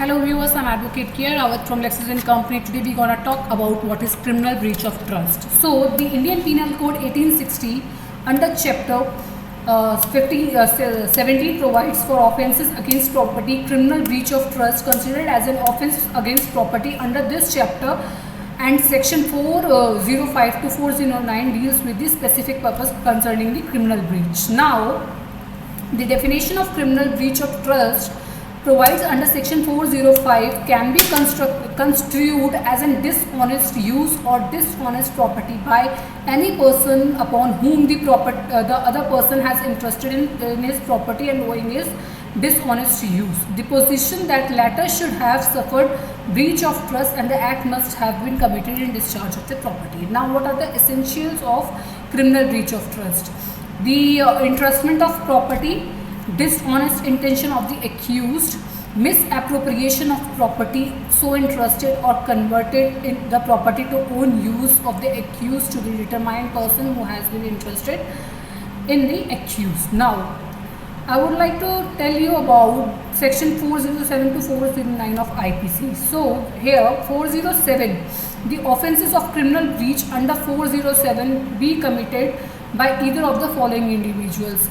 Hello viewers, I'm Advocate Kier Rawat from Lexington Company. Today we're gonna talk about what is criminal breach of trust. So the Indian Penal Code 1860 under chapter 17 provides for offences against property. Criminal breach of trust considered as an offence against property under this chapter, and section 405 to 409 deals with the specific purpose concerning the criminal breach. Now the definition of criminal breach of trust provides under section 405 can be construed as an dishonest use or dishonest property by any person upon whom the other person has entrusted in his property and owing his dishonest use. The position that latter should have suffered breach of trust and the act must have been committed in discharge of the property. Now, what are the essentials of criminal breach of trust? The entrustment of property, dishonest intention of the accused, misappropriation of property so entrusted or converted in the property to own use of the accused to the determined person who has been interested in the accused. Now, I would like to tell you about section 407 to 409 of IPC. So here 407, the offences of criminal breach under 407 be committed by either of the following individuals: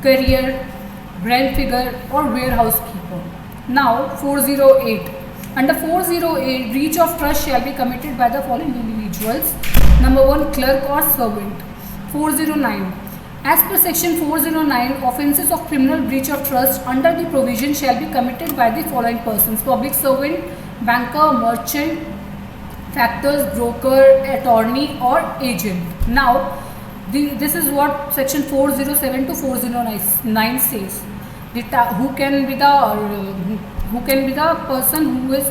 courier, rent figure or warehouse keeper. Now 408, under 408 breach of trust shall be committed by the following individuals. Number 1, clerk or servant. 409, as per section 409, offences of criminal breach of trust under the provision shall be committed by the following persons: public servant, banker, merchant, factors, broker, attorney or agent. Now this is what section 407 to 409 says. Who can be the person who is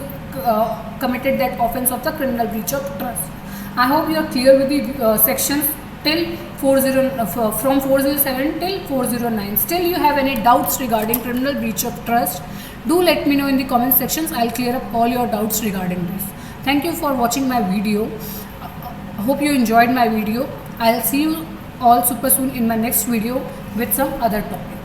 committed that offence of the criminal breach of trust. I hope you are clear with the sections till from 407 till 409. Still you have any doubts regarding criminal breach of trust, do let me know in the comment sections. I'll clear up all your doubts regarding this. Thank you for watching my video. Hope you enjoyed my video. I'll see you all super soon in my next video with some other topic.